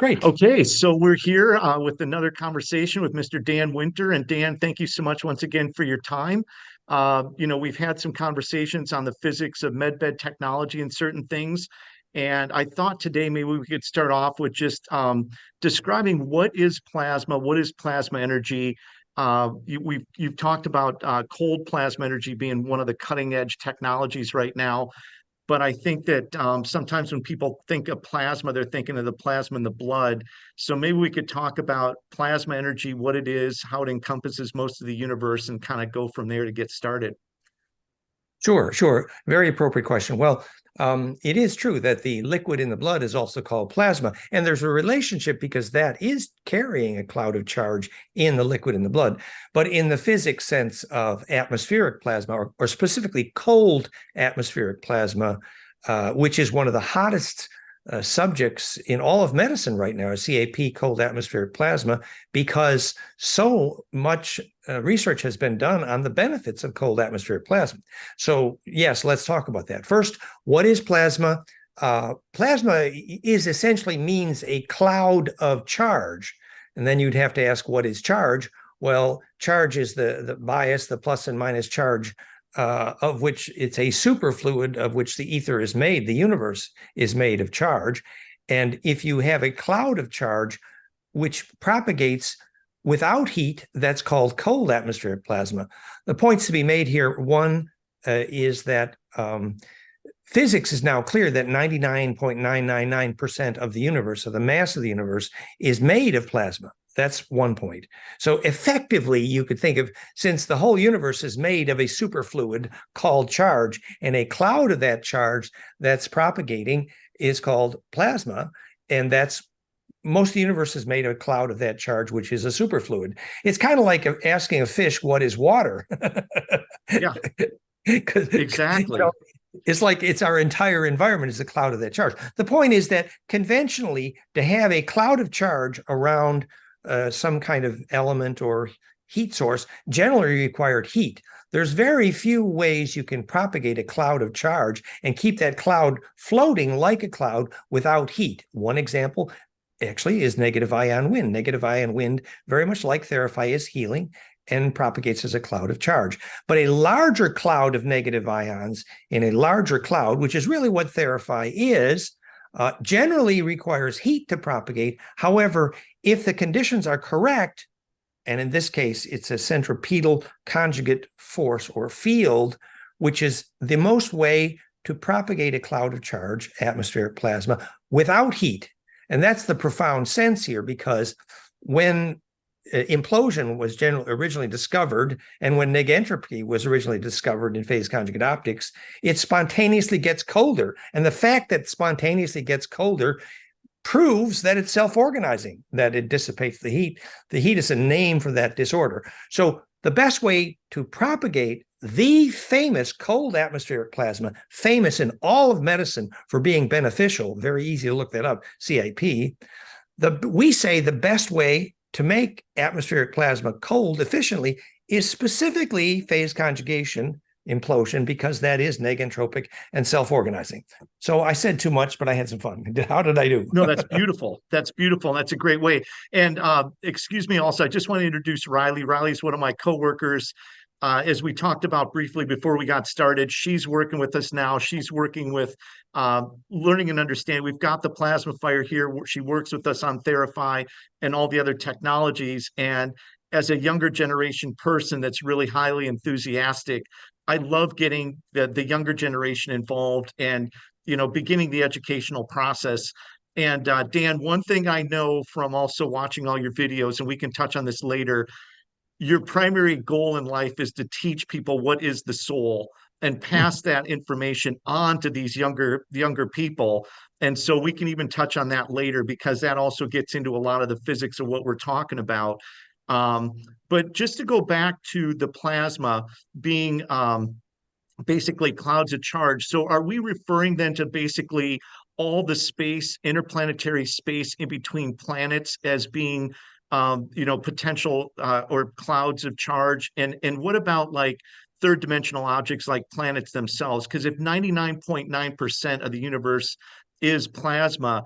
Great. Okay, so we're here with another conversation with Mr. Dan Winter. And Dan, thank you so much once again for your time. We've had some conversations on the physics of medbed technology and certain things. And I thought today maybe we could start off with just describing what is plasma energy. You've talked about cold plasma energy being one of the cutting edge technologies right now. But I think that sometimes when people think of plasma, they're thinking of the plasma in the blood. So maybe we could talk about plasma energy, what it is, how it encompasses most of the universe, and kind of go from there to get started. Sure, sure. Very appropriate question. Well, it is true that the liquid in the blood is also called plasma, and there's a relationship because that is carrying a cloud of charge in the liquid in the blood. But in the physics sense of atmospheric plasma, or specifically cold atmospheric plasma, which is one of the hottest subjects in all of medicine right now, is CAP, cold atmospheric plasma, because so much research has been done on the benefits of cold atmospheric plasma. So yes, let's talk about that. First, what is plasma? Plasma is essentially means a cloud of charge. And then you'd have to ask, what is charge? Well, charge is the bias, the plus and minus charge, of which it's a superfluid of which the ether is made. The universe is made of charge. And if you have a cloud of charge which propagates without heat, that's called cold atmospheric plasma. The points to be made here, one is that physics is now clear that 99.999% of the universe, of the mass of the universe, is made of plasma. That's one point. So effectively, you could think of, since the whole universe is made of a superfluid called charge, and a cloud of that charge that's propagating is called plasma, and that's most of the universe is made of a cloud of that charge, which is a superfluid. It's kind of like asking a fish, what is water? Yeah, exactly. It's like it's our entire environment is a cloud of that charge. The point is that conventionally, to have a cloud of charge around some kind of element or heat source generally required heat. There's very few ways you can propagate a cloud of charge and keep that cloud floating like a cloud without heat. One example actually is negative ion wind. Negative ion wind, very much like Theraphi, is healing and propagates as a cloud of charge. But a larger cloud of negative ions in a larger cloud, which is really what Theraphi is, generally requires heat to propagate. However, if the conditions are correct, and in this case, it's a centripetal conjugate force or field, which is the most way to propagate a cloud of charge, atmospheric plasma, without heat. And that's the profound sense here, because when implosion was originally discovered, and when negentropy was originally discovered in phase conjugate optics, it spontaneously gets colder. And the fact that spontaneously gets colder proves that it's self-organizing, that it dissipates the heat. The heat is a name for that disorder. So the best way to propagate the famous cold atmospheric plasma, famous in all of medicine for being beneficial, very easy to look that up, CIP, we say the best way to make atmospheric plasma cold efficiently is specifically phase conjugation implosion, because that is negentropic and self-organizing. So I said too much, but I had some fun. How did I do? No, that's beautiful. That's beautiful. That's a great way. And excuse me, also, I just want to introduce Reilly. Reilly's one of my coworkers. As we talked about briefly before we got started, she's working with us now. She's working with learning and understanding. We've got the Plasmaphire here. She works with us on Theraphi and all the other technologies. And as a younger generation person that's really highly enthusiastic, I love getting the younger generation involved and beginning the educational process. And Dan, one thing I know from also watching all your videos, and we can touch on this later, your primary goal in life is to teach people what is the soul and pass that information on to these younger people. And so we can even touch on that later, because that also gets into a lot of the physics of what we're talking about. Um, but just to go back to the plasma being basically clouds of charge. So are we referring then to basically all the space, interplanetary space in between planets as being potential or clouds of charge? And what about like third dimensional objects like planets themselves? Because if 99.9% of the universe is plasma,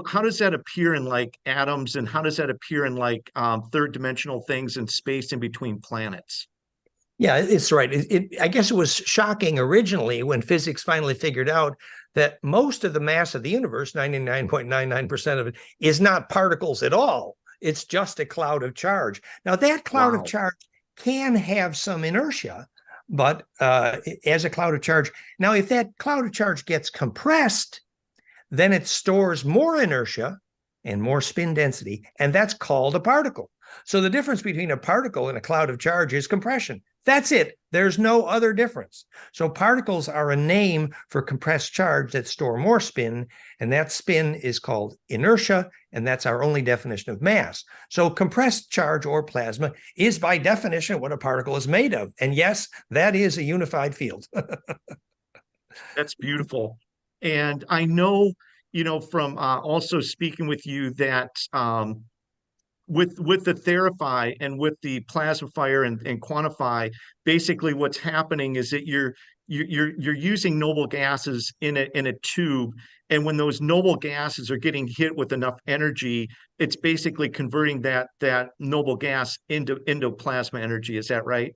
how does that appear in like atoms, and how does that appear in like third dimensional things and space in between planets? Yeah, it's right. I guess it was shocking originally when physics finally figured out that most of the mass of the universe, 99.99% of it, is not particles at all. It's just a cloud of charge. Now, that cloud of Wow. charge can have some inertia, but as a cloud of charge, now if that cloud of charge gets compressed, then it stores more inertia and more spin density, and that's called a particle. So the difference between a particle and a cloud of charge is compression. That's it. There's no other difference. So particles are a name for compressed charge that store more spin, and that spin is called inertia, and that's our only definition of mass. So compressed charge or plasma is by definition what a particle is made of. And yes, that is a unified field. That's beautiful. And I know, from also speaking with you that with the Theraphi and with the Plasmaphire and Quantify, basically what's happening is that you're using noble gases in a tube, and when those noble gases are getting hit with enough energy, it's basically converting that noble gas into plasma energy. Is that right?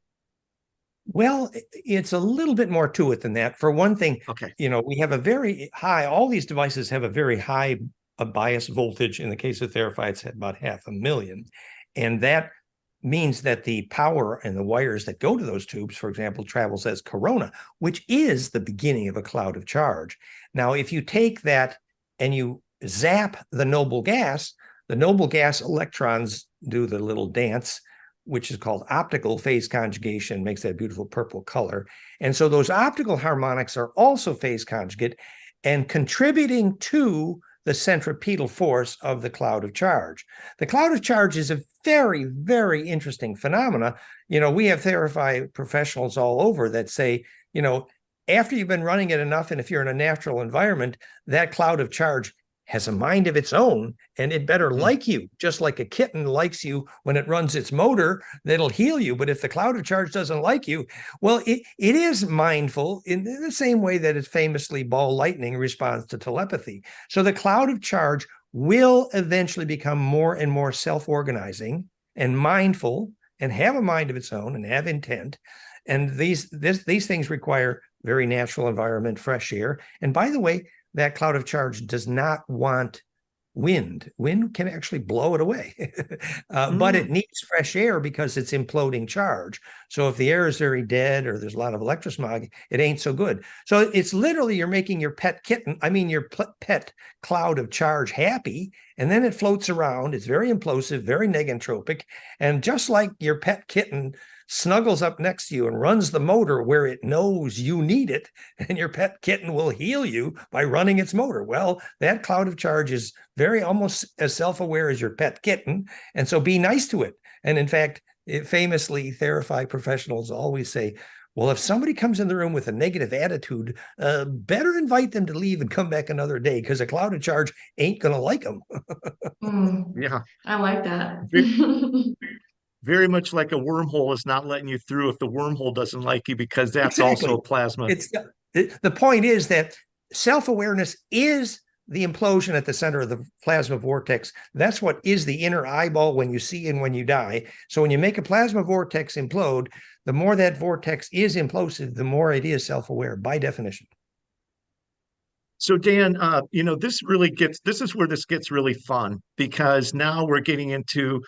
Well, it's a little bit more to it than that. For one thing, Okay. we have a very high, all these devices have a very high bias voltage. In the case of Theraphi, it's about 500,000. And that means that the power and the wires that go to those tubes, for example, travels as corona, which is the beginning of a cloud of charge. Now, if you take that and you zap the noble gas electrons do the little dance, which is called optical phase conjugation, makes that beautiful purple color. And so those optical harmonics are also phase conjugate and contributing to the centripetal force of the cloud of charge. The cloud of charge is a very, very interesting phenomena. We have Theraphi professionals all over that say, after you've been running it enough, and if you're in a natural environment, that cloud of charge has a mind of its own, and it better like you, just like a kitten likes you when it runs its motor, that'll heal you. But if the cloud of charge doesn't like you, well, it is mindful in the same way that it famously ball lightning responds to telepathy. So the cloud of charge will eventually become more and more self-organizing and mindful and have a mind of its own and have intent. And these things require very natural environment, fresh air. And by the way, that cloud of charge does not want wind. Wind can actually blow it away, but it needs fresh air because it's imploding charge. So if the air is very dead or there's a lot of electrosmog, it ain't so good. So it's literally you're making your pet pet cloud of charge happy, and then it floats around. It's very implosive, very negentropic. And just like your pet kitten snuggles up next to you and runs the motor where it knows you need it, and your pet kitten will heal you by running its motor. Well, that cloud of charge is very almost as self-aware as your pet kitten, and so be nice to it. And in fact, famously, Theraphi professionals always say, well, if somebody comes in the room with a negative attitude, better invite them to leave and come back another day, because a cloud of charge ain't going to like them. Yeah. I like that. Very much like a wormhole is not letting you through if the wormhole doesn't like you, because that's also Exactly. plasma. It's the point is that self-awareness is the implosion at the center of the plasma vortex. That's what is the inner eyeball when you see and when you die. So when you make a plasma vortex implode, the more that vortex is implosive, the more it is self-aware by definition. So Dan, this is where this gets really fun, because now we're getting into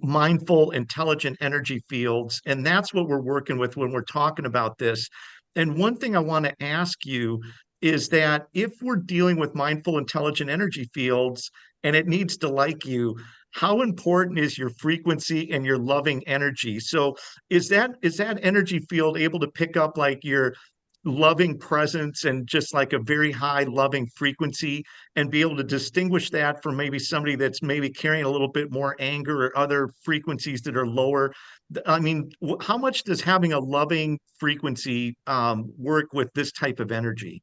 mindful, intelligent energy fields, and that's what we're working with when we're talking about this. And one thing I want to ask you is that if we're dealing with mindful, intelligent energy fields and it needs to like you, how important is your frequency and your loving energy? So is that energy field able to pick up like your loving presence and just like a very high loving frequency, and be able to distinguish that from maybe somebody that's maybe carrying a little bit more anger or other frequencies that are lower? I mean, how much does having a loving frequency work with this type of energy?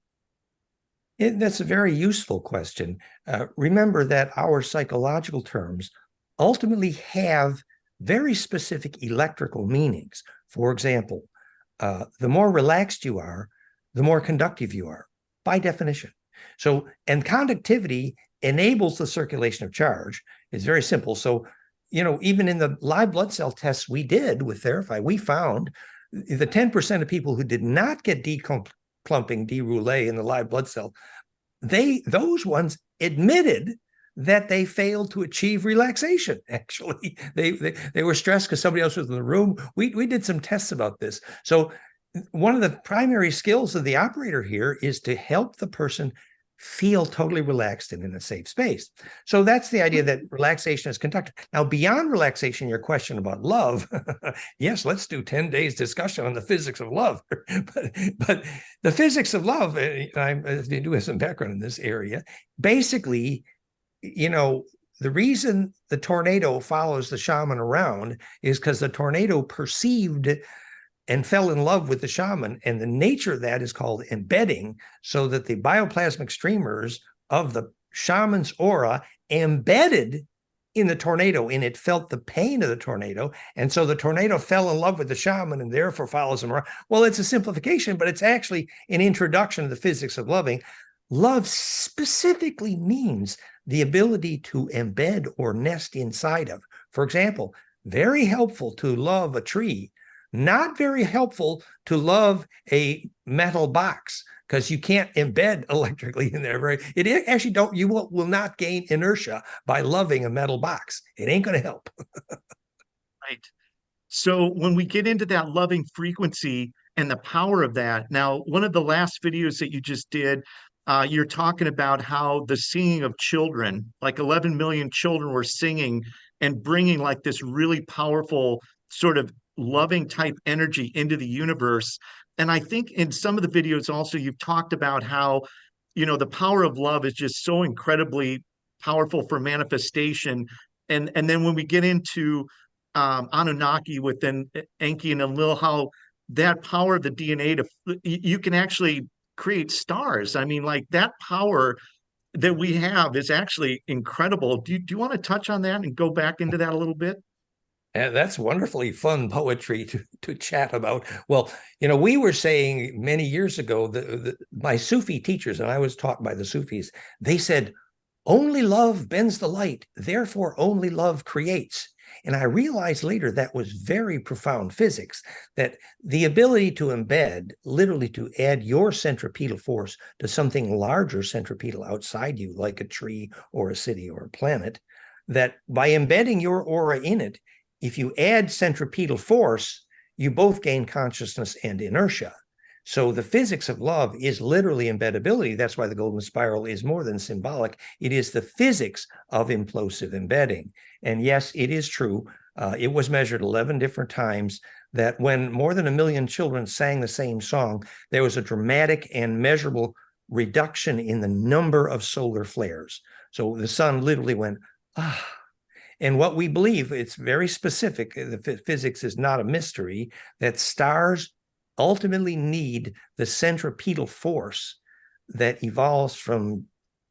That's a very useful question. Remember that our psychological terms ultimately have very specific electrical meanings. For example, the more relaxed you are, the more conductive you are, by definition. So, and conductivity enables the circulation of charge. It's very simple. So, even in the live blood cell tests we did with Theraphi, we found the 10% of people who did not get declumping deroulé in the live blood cell, those ones admitted that they failed to achieve relaxation. Actually, they were stressed because somebody else was in the room. We did some tests about this. So one of the primary skills of the operator here is to help the person feel totally relaxed and in a safe space. So that's the idea that relaxation is conducted. Now, beyond relaxation, your question about love, yes, let's do 10 days discussion on the physics of love. but the physics of love, I do have some background in this area. Basically, the reason the tornado follows the shaman around is because the tornado perceived and fell in love with the shaman. And the nature of that is called embedding, so that the bioplasmic streamers of the shaman's aura embedded in the tornado, and it felt the pain of the tornado. And so the tornado fell in love with the shaman and therefore follows him around. Well, it's a simplification, but it's actually an introduction to the physics of loving. Love specifically means the ability to embed or nest inside of. For example, very helpful to love a tree, not very helpful to love a metal box, because you can't embed electrically in there. It actually you will not gain inertia by loving a metal box. It ain't going to help. Right. So when we get into that loving frequency and the power of that, now, one of the last videos that you just did, you're talking about how the singing of children, like 11 million children were singing and bringing like this really powerful sort of loving type energy into the universe. And I think in some of the videos also, you've talked about how, the power of love is just so incredibly powerful for manifestation. And then when we get into Anunnaki within Enki and Enlil, how that power of the DNA you can actually create stars. I mean, like that power that we have is actually incredible. Do you want to touch on that and go back into that a little bit? And that's wonderfully fun poetry to chat about. Well, we were saying many years ago that my Sufi teachers, and I was taught by the Sufis, they said, only love bends the light, therefore only love creates. And I realized later that was very profound physics, that the ability to embed, literally to add your centripetal force to something larger centripetal outside you, like a tree or a city or a planet, that by embedding your aura in it, if you add centripetal force, you both gain consciousness and inertia. So the physics of love is literally embeddability. That's why the golden spiral is more than symbolic. It is the physics of implosive embedding. And yes, it is true. It was measured 11 different times that when more than 1 million children sang the same song, there was a dramatic and measurable reduction in the number of solar flares. So the sun literally went, ah. And what we believe, it's very specific, the physics is not a mystery, that stars ultimately need the centripetal force that evolves from,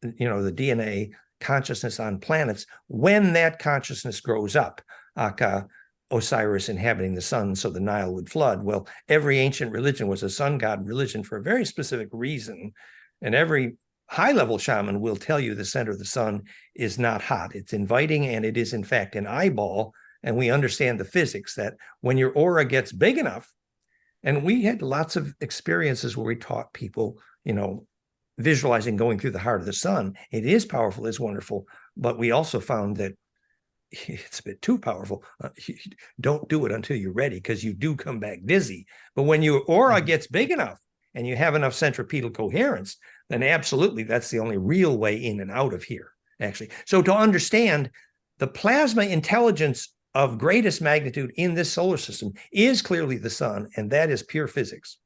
the DNA consciousness on planets when that consciousness grows up, aka Osiris inhabiting the sun so the Nile would flood. Well, every ancient religion was a sun god religion for a very specific reason, and every high-level shaman will tell you the center of the sun is not hot. It's inviting, and it is, in fact, an eyeball. And we understand the physics that when your aura gets big enough, and we had lots of experiences where we taught people, visualizing going through the heart of the sun. It is powerful, it's wonderful, but we also found that it's a bit too powerful. Don't do it until you're ready, because you do come back dizzy. But when your aura gets big enough and you have enough centripetal coherence, then absolutely that's the only real way in and out of here, actually. So to understand the plasma intelligence of greatest magnitude in this solar system is clearly the sun, and that is pure physics.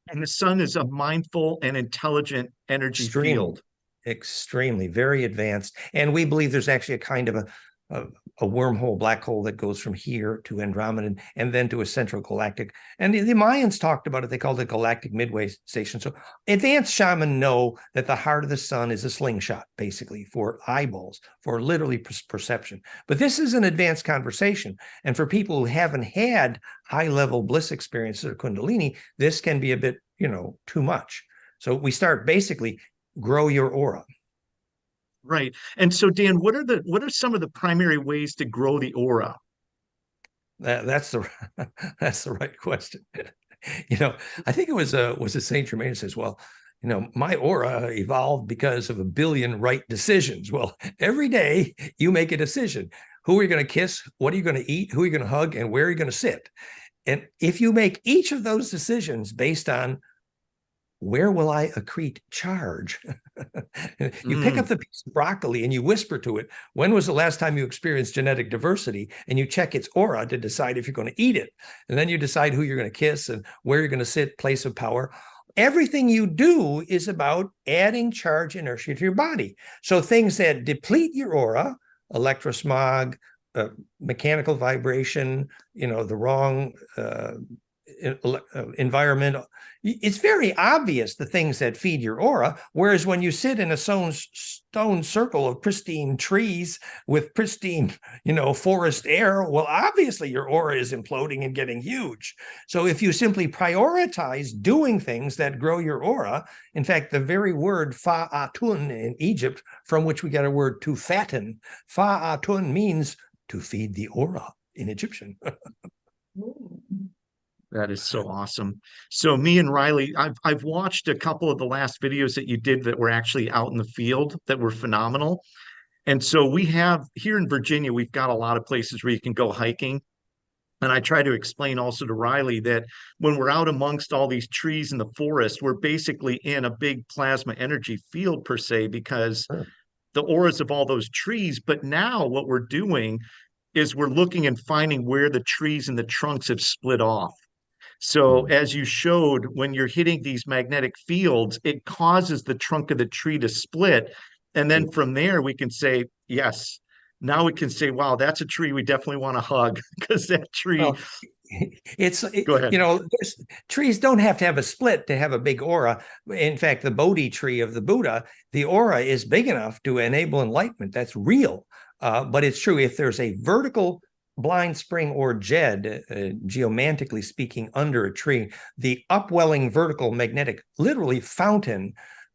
And the sun is a mindful and intelligent energy field. Extremely, very advanced. And we believe there's actually a kind of a wormhole, black hole that goes from here to Andromeda and then to a central galactic. And the Mayans talked about it. They called it galactic midway station. So advanced shaman know that the heart of the sun is a slingshot, basically, for eyeballs, for literally perception. But this is an advanced conversation. And for people who haven't had high-level bliss experiences or Kundalini, this can be a bit, too much. So we start basically grow your aura. Right. And so, Dan, what are some of the primary ways to grow the aura? That's the that's the right question. I think it was a Saint Germain who says, "Well, my aura evolved because of a billion right decisions." Well, every day you make a decision: who are you going to kiss? What are you going to eat? Who are you going to hug? And where are you going to sit? And if you make each of those decisions based on where will I accrete charge? You pick up Mm, the piece of broccoli and you whisper to it, when was the last time you experienced genetic diversity? And you check its aura to decide if you're going to eat it. And then you decide who you're going to kiss and where you're going to sit, place of power. Everything you do is about adding charge inertia to your body. So things that deplete your aura, electrosmog, mechanical vibration, the wrong environment. It's very obvious the things that feed your aura. Whereas when you sit in a stone circle of pristine trees with pristine, forest air, well, obviously your aura is imploding and getting huge. So if you simply prioritize doing things that grow your aura, in fact, the very word fa'atun in Egypt, from which we get a word to fatten, fa'atun means to feed the aura in Egyptian. that is so awesome. So me and Reilly, I've watched a couple of the last videos that you did that were actually out in the field that were phenomenal. And so we have here in Virginia, we've got a lot of places where you can go hiking. And I try to explain also to Reilly that when we're out amongst all these trees in the forest, we're basically in a big plasma energy field per se, because Sure. the auras of all those trees. But now what we're doing is we're looking and finding where the trees and the trunks have split off. So as you showed, when you're hitting these magnetic fields, it causes the trunk of the tree to split. And then from there, we can say, yes, now we can say, wow, that's a tree we definitely want to hug because that tree, Well, it's go ahead. trees don't have to have a split to have a big aura. In fact, the Bodhi tree of the Buddha, the aura is big enough to enable enlightenment. That's real. But it's true, if there's a vertical blind spring or jed, geomantically speaking, under a tree, the upwelling vertical magnetic, literally fountain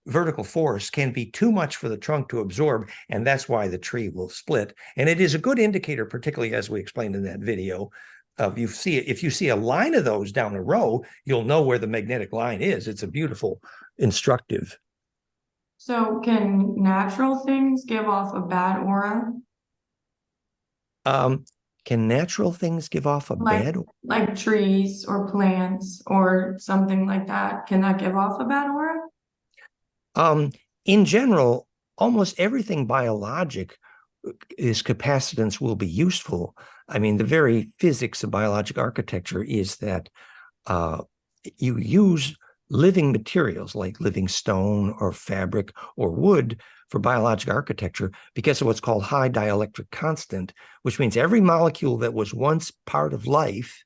vertical force can be too much for the trunk to absorb, and that's why the tree will split. And it is a good indicator, particularly as we explained in that video, of if you see a line of those down a row, you'll know where the magnetic line is. It's a beautiful, instructive. So can natural things give off a bad aura? Um, can natural things give off a Like bad? like trees or plants or something like that? Can that give off a bad aura? Um, in general, almost everything biologic is capacitance will be useful. I mean, the very physics of biologic architecture is that you use living materials like living stone or fabric or wood for biologic architecture because of what's called high dielectric constant, which means every molecule that was once part of life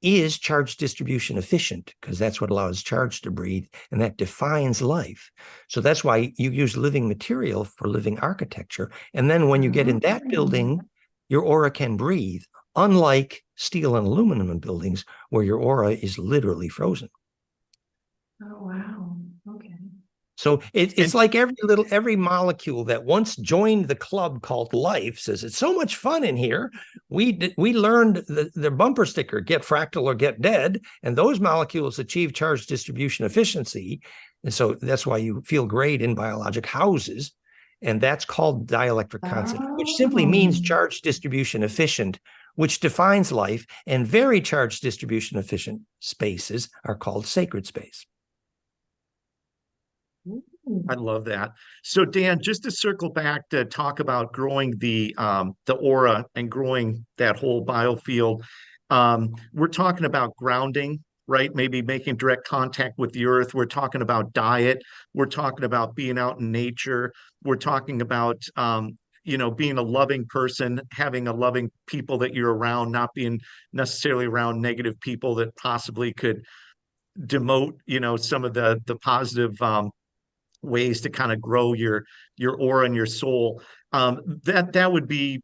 is charge distribution efficient, because that's what allows charge to breathe, and that defines life. So that's why you use living material for living architecture. And then when you get in that building, your aura can breathe, unlike steel and aluminum in buildings where your aura is literally frozen. Oh, wow. Okay. So it's And like every molecule that once joined the club called life says it's so much fun in here. We learned the bumper sticker, get fractal or get dead, and those molecules achieve charge distribution efficiency, and so that's why you feel great in biologic houses, and that's called dielectric constant, which simply means Oh. charge distribution efficient, which defines life. And very charge distribution efficient spaces are called sacred space. I love that. So Dan, just to circle back to talk about growing the aura and growing that whole biofield, we're talking about grounding, right? Maybe making direct contact with the earth. We're talking about diet. We're talking about being out in nature. We're talking about being a loving person, having a loving people that you're around, not being necessarily around negative people that possibly could demote, some of the positive ways to kind of grow your aura and your soul. That would be,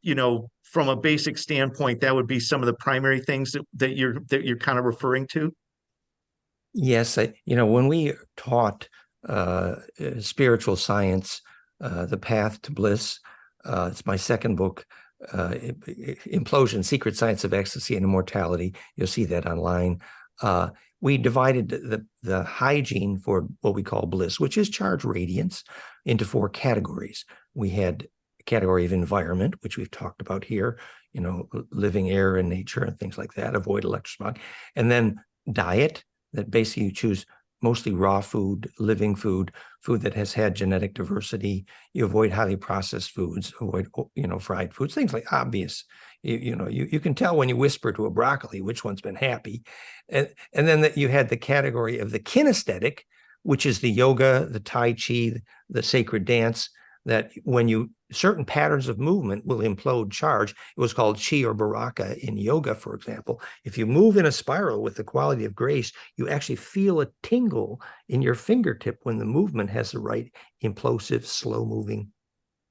from a basic standpoint, that would be some of the primary things that you're kind of referring to. Yes, when we taught spiritual science, The Path to Bliss, it's my second book, Implosion, Secret Science of Ecstasy and Immortality. You'll see that online. We divided the hygiene for what we call bliss, which is charge radiance, into 4 categories. We had a category of environment, which we've talked about here, living air and nature and things like that, avoid electrosmog. And then diet, that basically you choose mostly raw food, living food that has had genetic diversity. You avoid highly processed foods, avoid, fried foods, things like obvious. You can tell when you whisper to a broccoli which one's been happy. And then that you had the category of the kinesthetic, which is the yoga, the tai chi, the sacred dance, that when certain patterns of movement will implode charge. It was called chi or baraka in yoga, for example. If you move in a spiral with the quality of grace, you actually feel a tingle in your fingertip when the movement has the right implosive, slow moving,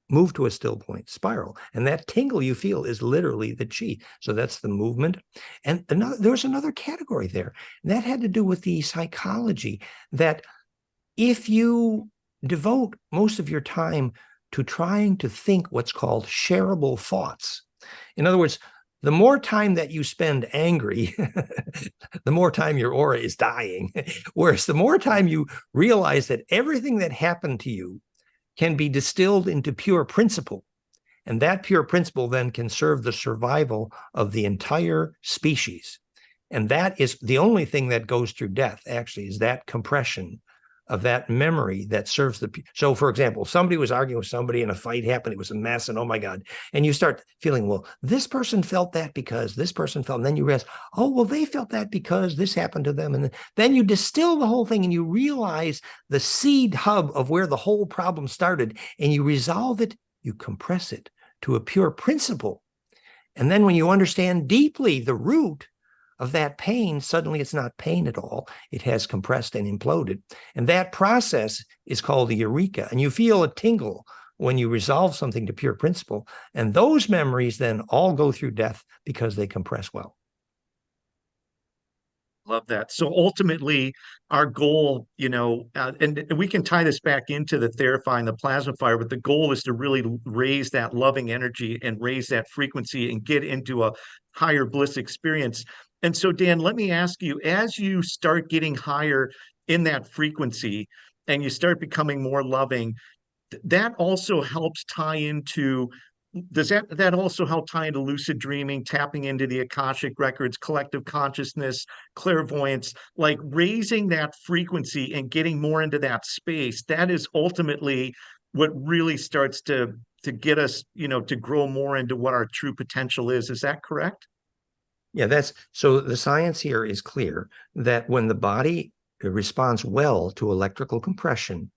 move to a still point spiral. And that tingle you feel is literally the chi. So that's the movement. And there was another category there. And that had to do with the psychology that if you devote most of your time to trying to think what's called shareable thoughts. In other words, the more time that you spend angry, the more time your aura is dying. Whereas the more time you realize that everything that happened to you can be distilled into pure principle, and that pure principle then can serve the survival of the entire species. And that is the only thing that goes through death, actually, is that compression of that memory that serves so for example, somebody was arguing with somebody and a fight happened, it was a mess, and oh my God, and you start feeling, well, this person felt that because this person felt, and then you realize, oh, well, they felt that because this happened to them, and then you distill the whole thing and you realize the seed hub of where the whole problem started, and you resolve it, you compress it to a pure principle. And then when you understand deeply the root of that pain, suddenly it's not pain at all. It has compressed and imploded. And that process is called the eureka. And you feel a tingle when you resolve something to pure principle. And those memories then all go through death because they compress well. Love that. So ultimately, our goal, and we can tie this back into the Theraphi and the Plasmaphire, but the goal is to really raise that loving energy and raise that frequency and get into a higher bliss experience. And so, Dan, let me ask you, as you start getting higher in that frequency and you start becoming more loving, that also helps tie into does that also help tie into lucid dreaming, tapping into the Akashic records, collective consciousness, clairvoyance, like raising that frequency and getting more into that space? That is ultimately what really starts to get us, to grow more into what our true potential is. Is that correct? Yeah, so the science here is clear that when the body responds well to electrical compression,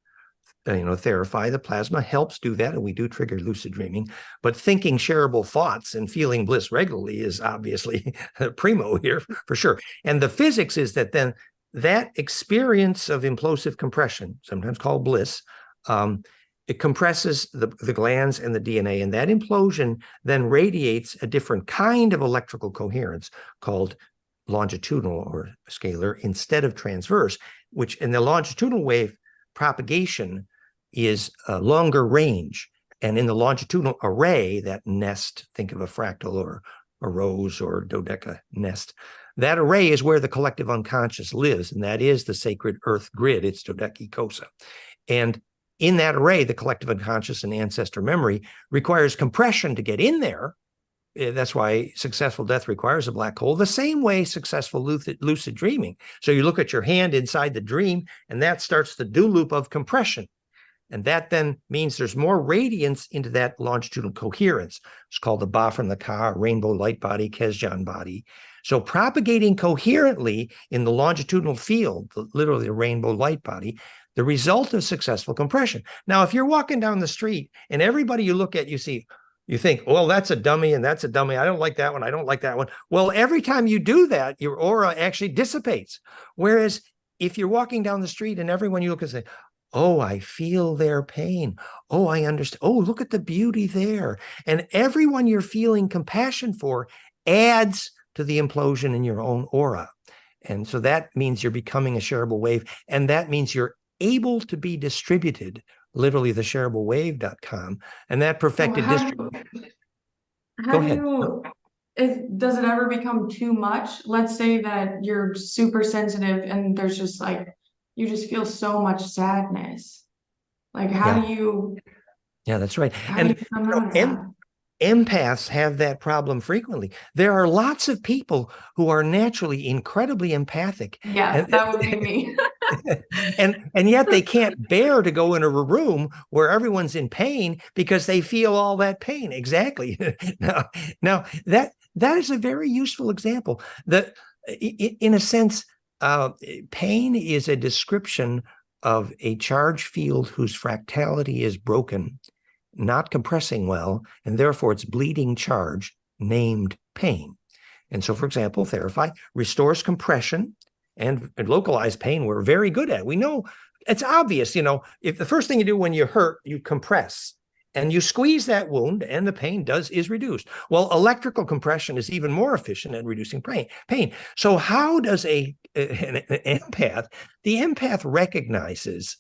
Theraphi, the plasma helps do that, and we do trigger lucid dreaming. But thinking shareable thoughts and feeling bliss regularly is obviously primo here for sure. And the physics is that then that experience of implosive compression, sometimes called bliss, it compresses the glands and the DNA, and that implosion then radiates a different kind of electrical coherence called longitudinal or scalar instead of transverse, which in the longitudinal wave propagation is a longer range. And in the longitudinal array, that nest, think of a fractal or a rose or dodeca nest, that array is where the collective unconscious lives, and that is the sacred earth grid. It's dodecacosa. And in that array, the collective unconscious and ancestor memory requires compression to get in there. That's why successful death requires a black hole, the same way successful lucid dreaming. So you look at your hand inside the dream, and that starts the do loop of compression. And that then means there's more radiance into that longitudinal coherence. It's called the Ba from the Ka, rainbow light body, Kesjan body. So propagating coherently in the longitudinal field, literally the rainbow light body, the result of successful compression. Now, if you're walking down the street and everybody you look at, you think, well, that's a dummy and that's a dummy. I don't like that one. I don't like that one. Well, every time you do that, your aura actually dissipates. Whereas if you're walking down the street and everyone you look and say, oh, I feel their pain. Oh, I understand. Oh, look at the beauty there. And everyone you're feeling compassion for adds to the implosion in your own aura. And so that means you're becoming a shareable wave. And that means you're able to be distributed, literally the shareablewave.com. And that So perfected distribution. how Go do ahead. you, does it ever become too much? Let's say that you're super sensitive and there's just like, you just feel so much sadness. Like, Yeah. Yeah, that's right. how do And you come out of that? empaths have that problem frequently. There are lots of people who are naturally incredibly empathic, Yeah, and that would be me. and yet they can't bear to go into a room where everyone's in pain because they feel all that pain. Exactly. Now that is a very useful example. That, in a sense, pain is a description of a charge field whose fractality is broken, not compressing well, and therefore it's bleeding charge named pain. And so, for example, Theraphi restores compression and localized pain we're very good at. We know it's obvious, if the first thing you do when you're hurt, you compress and you squeeze that wound and the pain is reduced. Well, electrical compression is even more efficient at reducing pain. So how does an empath, the empath recognizes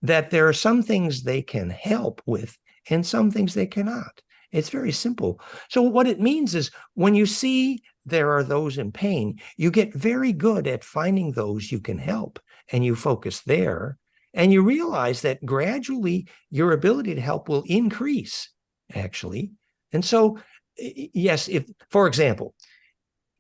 that there are some things they can help with and some things they cannot. It's very simple. So what it means is when you see there are those in pain, you get very good at finding those you can help and you focus there. And you realize that gradually your ability to help will increase, actually. And so, yes, if, for example,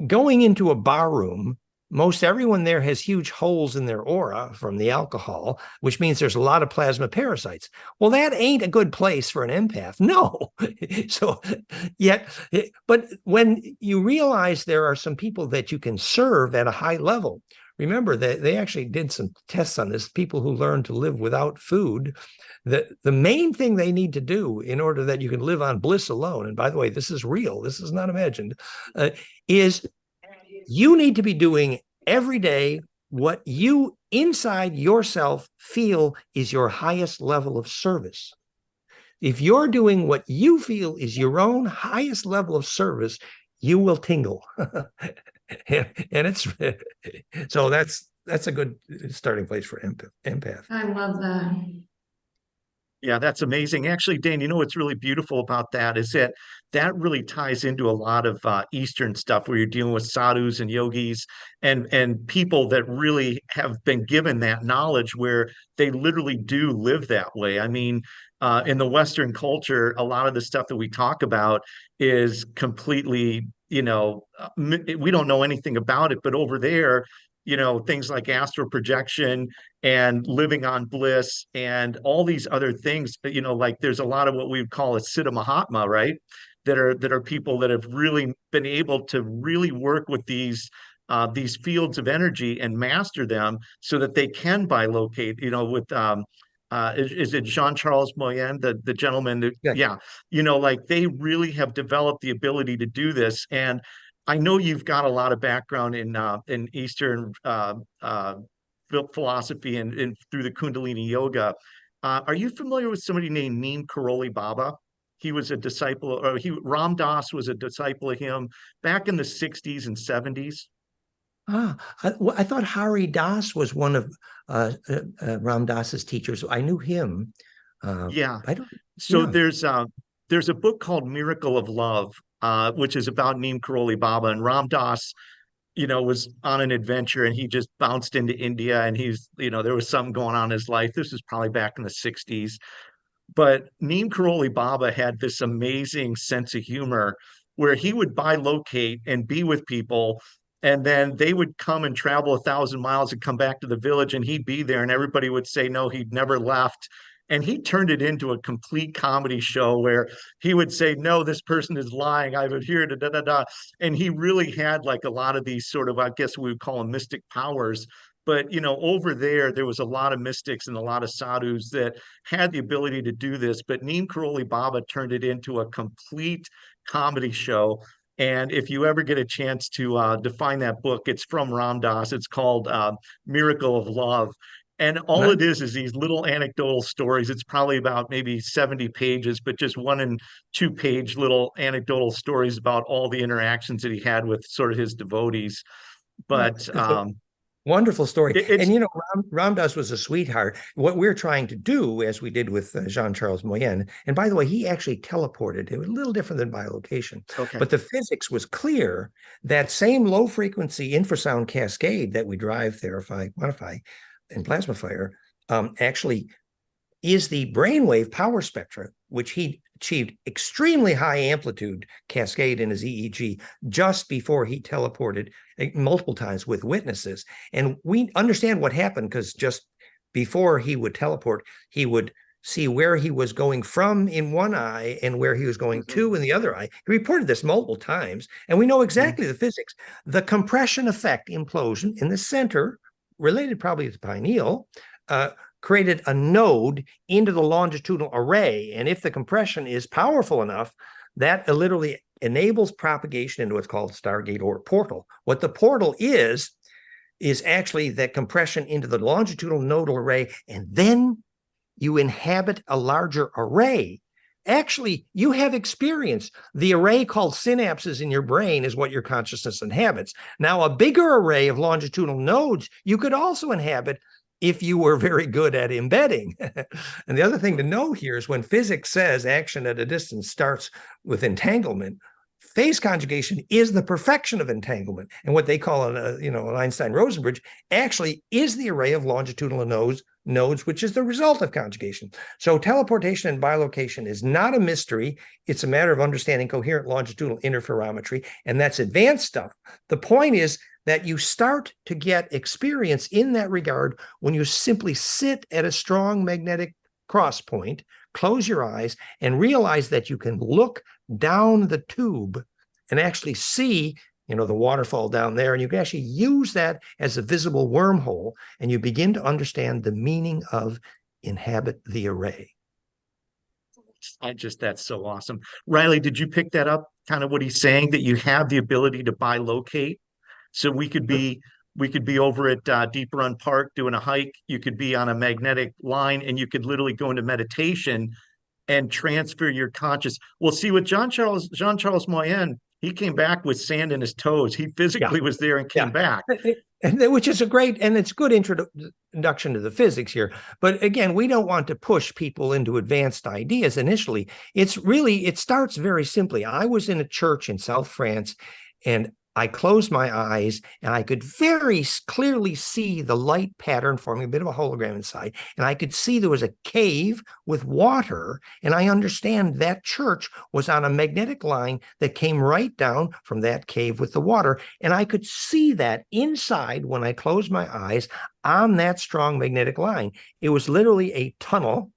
going into a bar room, most everyone there has huge holes in their aura from the alcohol, which means there's a lot of plasma parasites. Well, that ain't a good place for an empath. No. So yet, but when you realize there are some people that you can serve at a high level, remember that they actually did some tests on this, people who learn to live without food. The main thing they need to do in order that you can live on bliss alone, and by the way, this is real, this is not imagined, is you need to be doing every day what you inside yourself feel is your highest level of service. If you're doing what you feel is your own highest level of service, you will tingle. And it's so that's a good starting place for empath. I love that. Yeah, that's amazing. Actually, Dane, what's really beautiful about that is that that really ties into a lot of Eastern stuff where you're dealing with sadhus and yogis and people that really have been given that knowledge where they literally do live that way. I mean, in the Western culture, a lot of the stuff that we talk about is completely, we don't know anything about it, but over there, things like astral projection and living on bliss and all these other things, like there's a lot of what we would call a Siddha Mahatma, right? That are people that have really been able to really work with these fields of energy and master them so that they can bilocate, with is it Jean-Charles Moyen, the gentleman that, Yeah. yeah, like they really have developed the ability to do this. And I know you've got a lot of background in Eastern philosophy and through the Kundalini yoga. Are you familiar with somebody named Neem Karoli Baba? He was a disciple, or Ram Dass was a disciple of him back in the 60s and 70s. I thought Hari Das was one of Ram Dass's teachers. I knew him. Yeah. I don't. So Yeah. there's a book called Miracle of Love, which is about Neem Karoli Baba, and Ram Dass was on an adventure and he just bounced into India and there was something going on in his life. This was probably back in the 60s. But Neem Karoli Baba had this amazing sense of humor where he would bilocate and be with people. And then they would come and travel 1,000 miles and come back to the village and he'd be there. And everybody would say, no, he'd never left. And he turned it into a complete comedy show where he would say, no, this person is lying. I've been here, da, da, da, da. And he really had like a lot of these sort of, I guess we would call them mystic powers. But, over there was a lot of mystics and a lot of sadhus that had the ability to do this. But Neem Karoli Baba turned it into a complete comedy show. And if you ever get a chance to find that book, it's from Ram Dass. It's called Miracle of Love. And all it Nice. is these little anecdotal stories. It's probably about maybe 70 pages, but just 1 and 2 page little anecdotal stories about all the interactions that he had with sort of his devotees. But So Wonderful story. It's And, you know, Ram Dass was a sweetheart. What we're trying to do, as we did with Jean-Charles Moyen, and by the way, he actually teleported. It was a little different than bilocation. okay. But the physics was clear. That same low frequency infrasound cascade that we drive Theraphi, quantify, and Plasmaphire actually is the brainwave power spectra, which he achieved extremely high amplitude cascade in his EEG just before he teleported multiple times with witnesses. And we understand what happened because just before he would teleport, he would see where he was going from in one eye and where he was going to in the other eye. He reported this multiple times, and we know exactly the physics. The compression effect implosion in the center, related probably to the pineal, created a node into the longitudinal array. And if the compression is powerful enough, that literally enables propagation into what's called Stargate or portal. What the portal is actually that compression into the longitudinal nodal array, and then you inhabit a larger array. Actually, you have experience. The array called synapses in your brain is what your consciousness inhabits. Now, a bigger array of longitudinal nodes you could also inhabit if you were very good at embedding. And the other thing to know here is when physics says action at a distance starts with entanglement, phase conjugation is the perfection of entanglement. And what they call an Einstein-Rosen bridge actually is the array of longitudinal nodes, which is the result of conjugation. So teleportation and bilocation is not a mystery. It's a matter of understanding coherent longitudinal interferometry, and that's advanced stuff. The point is that you start to get experience in that regard when you simply sit at a strong magnetic cross point, close your eyes, and realize that you can look down the tube and actually see, the waterfall down there, and you can actually use that as a visible wormhole, and you begin to understand the meaning of inhabit the array. That's so awesome. Reilly, did you pick that up? Kind of what he's saying, that you have the ability to bilocate. So we could be over at Deep Run Park doing a hike. You could be on a magnetic line, and you could literally go into meditation and transfer your conscious. Well, see, with Jean-Charles Moyen, he came back with sand in his toes. He physically was there and came back. And which is a great, and it's good introduction to the physics here. But again, we don't want to push people into advanced ideas initially. It starts very simply. I was in a church in South France, and I closed my eyes, and I could very clearly see the light pattern forming a bit of a hologram inside. And I could see there was a cave with water. And I understand that church was on a magnetic line that came right down from that cave with the water. And I could see that inside when I closed my eyes on that strong magnetic line. It was literally a tunnel.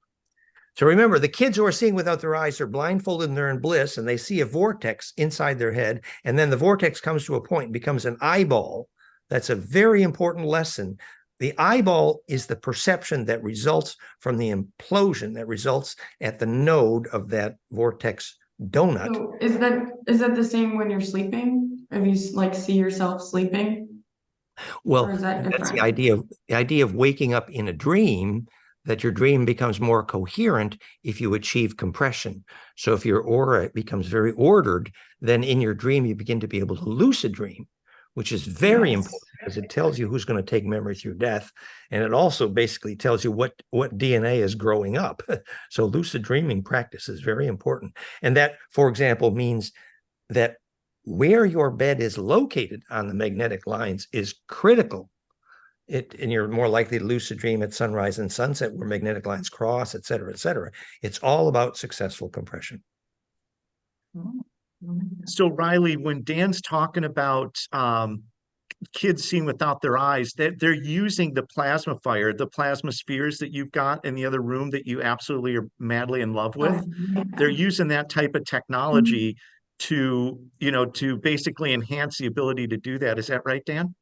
So remember, the kids who are seeing without their eyes are blindfolded and they're in bliss, and they see a vortex inside their head. And then the vortex comes to a point and becomes an eyeball. That's a very important lesson. The eyeball is the perception that results from the implosion that results at the node of that vortex donut. So is that the same when you're sleeping? If you see yourself sleeping? Well, or is that that's different? the idea of waking up in a dream, that your dream becomes more coherent if you achieve compression. So if your aura becomes very ordered, then in your dream, you begin to be able to lucid dream, which is very important because it tells you who's going to take memory through death. And it also basically tells you what DNA is growing up. So lucid dreaming practice is very important. And that, for example, means that where your bed is located on the magnetic lines is critical. And you're more likely to lucid dream at sunrise and sunset where magnetic lines cross, et cetera, et cetera. It's all about successful compression. So Reilly, when Dan's talking about kids seeing without their eyes, they're using the Plasmaphire, the plasma spheres that you've got in the other room that you absolutely are madly in love with. They're using that type of technology to basically enhance the ability to do that. Is that right, Dan?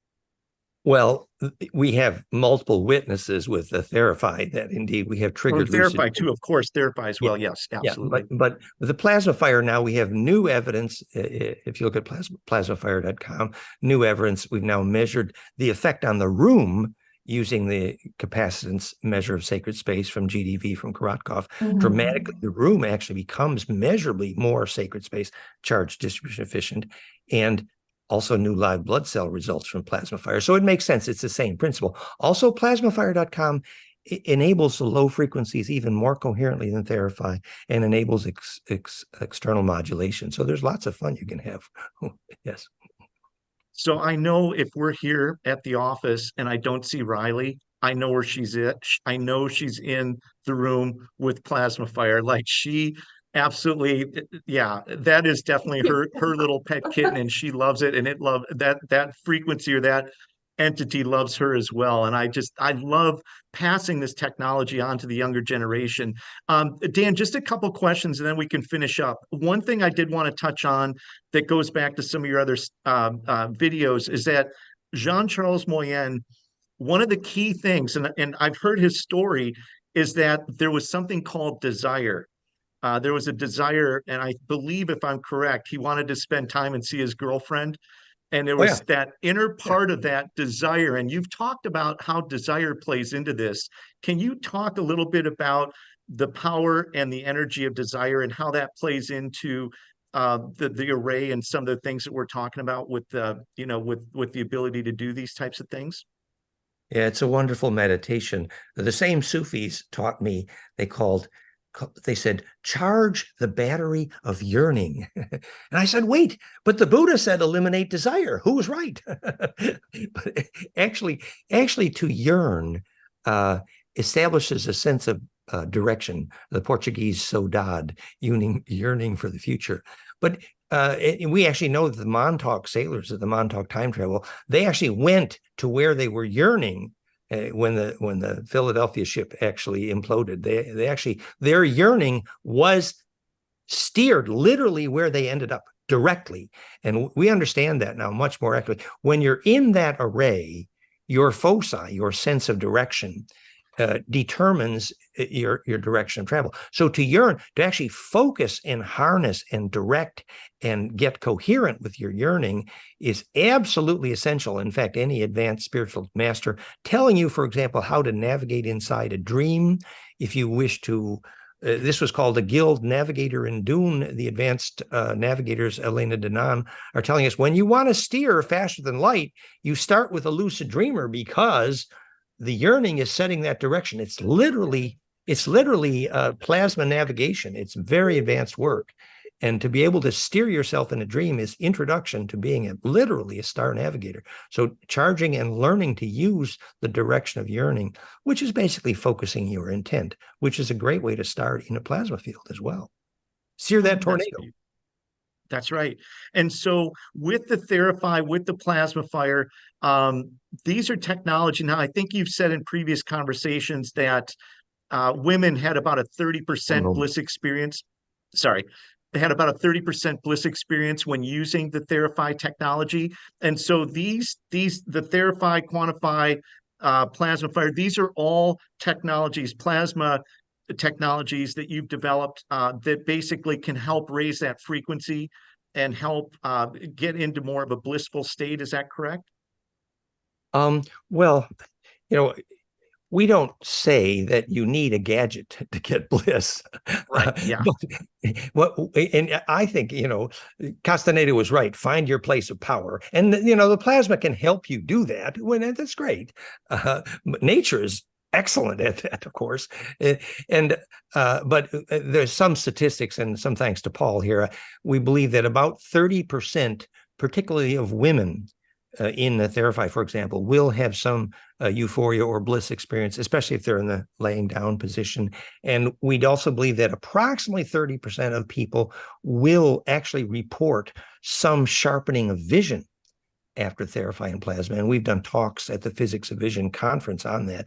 Well, we have multiple witnesses with the Theraphi that indeed we have triggered lucid Theraphi too, of course, Theraphi as well. Yes, absolutely. But with the Plasmaphire now we have new evidence. If you look at plasmaphire.com, new evidence. We've now measured the effect on the room using the capacitance measure of sacred space from GDV from Korotkov. Dramatically, the room actually becomes measurably more sacred space, charge distribution efficient, and also new live blood cell results from Plasmaphire. So it makes sense. It's the same principle. Also, plasmaphire.com enables the low frequencies even more coherently than Theraphi, and enables external modulation. So there's lots of fun you can have. Yes. So I know if we're here at the office and I don't see Reilly, I know where she's at. I know she's in the room with Plasmaphire. Like she absolutely, yeah, that is definitely her little pet kitten, and she loves it. And it love that frequency, or that entity loves her as well. And I love passing this technology on to the younger generation. Dan, just a couple questions and then we can finish up. One thing I did want to touch on that goes back to some of your other videos is that Jean-Charles Moyen, one of the key things, and I've heard his story, is that there was something called desire. There was a desire, and I believe, if I'm correct, he wanted to spend time and see his girlfriend. And there Oh, yeah. was that inner Yeah. part of that desire. And you've talked about how desire plays into this. Can you talk a little bit about the power and the energy of desire and how that plays into the array and some of the things that we're talking about with with the ability to do these types of things? Yeah, it's a wonderful meditation. The same Sufis taught me, they said, charge the battery of yearning. And I said, wait, but the Buddha said eliminate desire. Who was right? But actually to yearn establishes a sense of direction. The Portuguese saudade, yearning for the future. But we actually know that the Montauk sailors of the Montauk time travel, they actually went to where they were yearning when the Philadelphia ship actually imploded. They actually, their yearning was steered literally where they ended up directly. And we understand that now much more accurately. When you're in that array, your foci, your sense of direction, determines your direction of travel. So to yearn, to actually focus and harness and direct and get coherent with your yearning is absolutely essential. In fact, any advanced spiritual master telling you, for example, how to navigate inside a dream, if you wish to, this was called a guild navigator in Dune. The advanced navigators, Elena Denon, are telling us when you want to steer faster than light, you start with a lucid dreamer, because the yearning is setting that direction. It's literally plasma navigation. It's very advanced work. And to be able to steer yourself in a dream is introduction to being literally a star navigator. So charging and learning to use the direction of yearning, which is basically focusing your intent, which is a great way to start in a plasma field as well. Steer that tornado. That's right. And so with the Theraphi, with the Plasmaphire, these are technology. Now, I think you've said in previous conversations that women had about a 30% bliss experience. Sorry, they had about a 30% bliss experience when using the Theraphi technology. And so the Theraphi, Quantify, Plasmaphire, these are all technologies, plasma technologies that you've developed that basically can help raise that frequency and help get into more of a blissful state. Is that correct? Well, we don't say that you need a gadget to get bliss. Right. Yeah. And I think, Castaneda was right. Find your place of power. And, the plasma can help you do that. That's great. Nature is excellent at that, of course. But there's some statistics, and some thanks to Paul here. We believe that about 30%, particularly of women, in the Theraphi, for example, will have some euphoria or bliss experience, especially if they're in the laying down position. And we'd also believe that approximately 30% of people will actually report some sharpening of vision after Theraphi and plasma. And we've done talks at the Physics of Vision conference on that.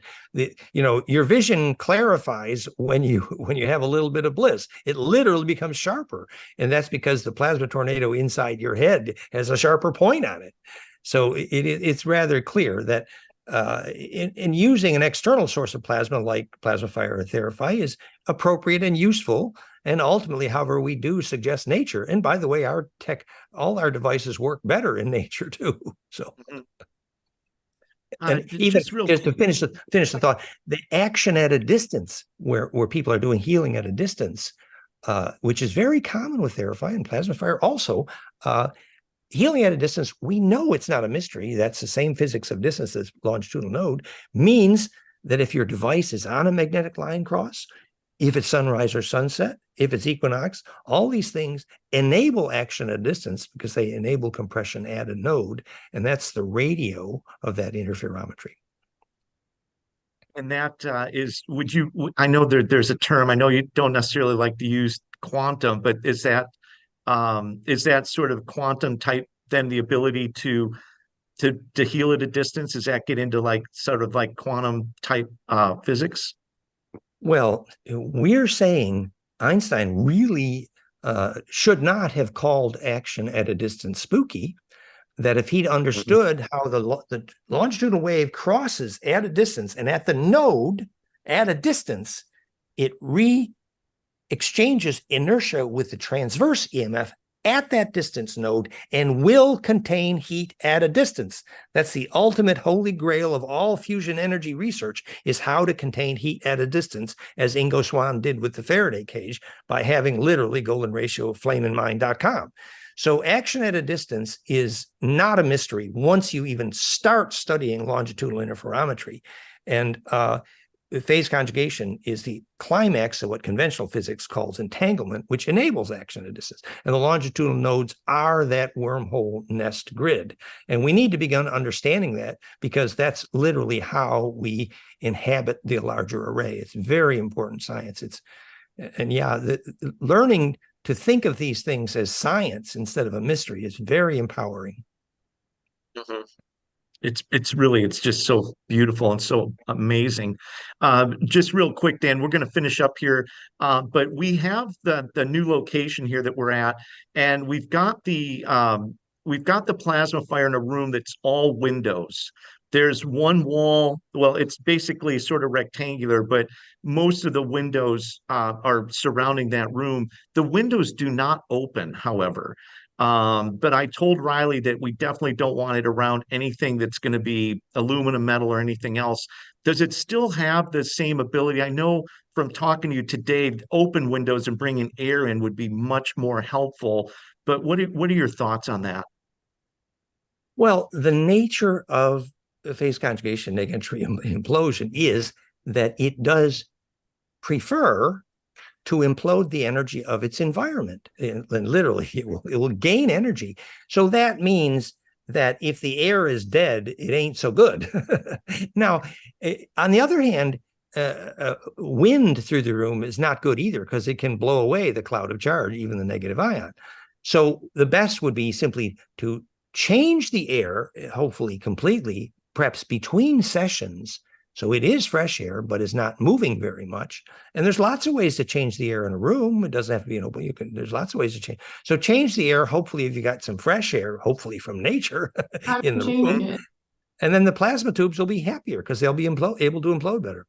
Your vision clarifies when you have a little bit of bliss. It literally becomes sharper. And that's because the plasma tornado inside your head has a sharper point on it. So it's rather clear that in using an external source of plasma like Plasmaphire or Theraphi is appropriate and useful. And ultimately, however, we do suggest nature. And by the way, all our devices work better in nature too. So, and even just to finish the thought, the action at a distance, where people are doing healing at a distance, which is very common with Theraphi and Plasmaphire also, healing at a distance, we know it's not a mystery. That's the same physics of distance as longitudinal node, means that if your device is on a magnetic line cross, if it's sunrise or sunset, if it's equinox, all these things enable action at a distance because they enable compression at a node. And that's the radio of that interferometry. And that I know there's a term, I know you don't necessarily like to use quantum, but is that sort of quantum type then the ability to heal at a distance? Does that get into like sort of like quantum type physics? Well, we're saying Einstein really should not have called action at a distance spooky. That if he'd understood how the longitudinal wave crosses at a distance and at the node at a distance, it exchanges inertia with the transverse EMF at that distance node and will contain heat at a distance. That's the ultimate holy grail of all fusion energy research, is how to contain heat at a distance, as Ingo Swann did with the Faraday cage by having literally golden ratio of flameinmind.com. So action at a distance is not a mystery once you even start studying longitudinal interferometry. And phase conjugation is the climax of what conventional physics calls entanglement, which enables action at a distance. And the longitudinal nodes are that wormhole nest grid. And we need to begin understanding that, because that's literally how we inhabit the larger array. It's very important science. Learning to think of these things as science instead of a mystery is very empowering. Mm-hmm. It's just so beautiful and so amazing. Just real quick, Dan, we're going to finish up here, but we have the new location here that we're at, and we've got the Plasmaphire in a room that's all windows. There's one wall, well, it's basically sort of rectangular, but most of the windows are surrounding that room. The windows do not open, however. But I told Reilly that we definitely don't want it around anything that's going to be aluminum, metal, or anything else. Does it still have the same ability? I know from talking to you today, open windows and bringing air in would be much more helpful. But what are your thoughts on that? Well, the nature of phase conjugation, negatory implosion, is that it does prefer to implode the energy of its environment. And literally, it will gain energy. So that means that if the air is dead, it ain't so good. Now, on the other hand, wind through the room is not good either, because it can blow away the cloud of charge, even the negative ion. So the best would be simply to change the air, hopefully completely, perhaps between sessions. So it is fresh air, but is not moving very much. And there's lots of ways to change the air in a room. It doesn't have to be an open. There's lots of ways to change. So change the air. Hopefully, if you got some fresh air, hopefully from nature in the room, and then the plasma tubes will be happier because they'll be able to implode better.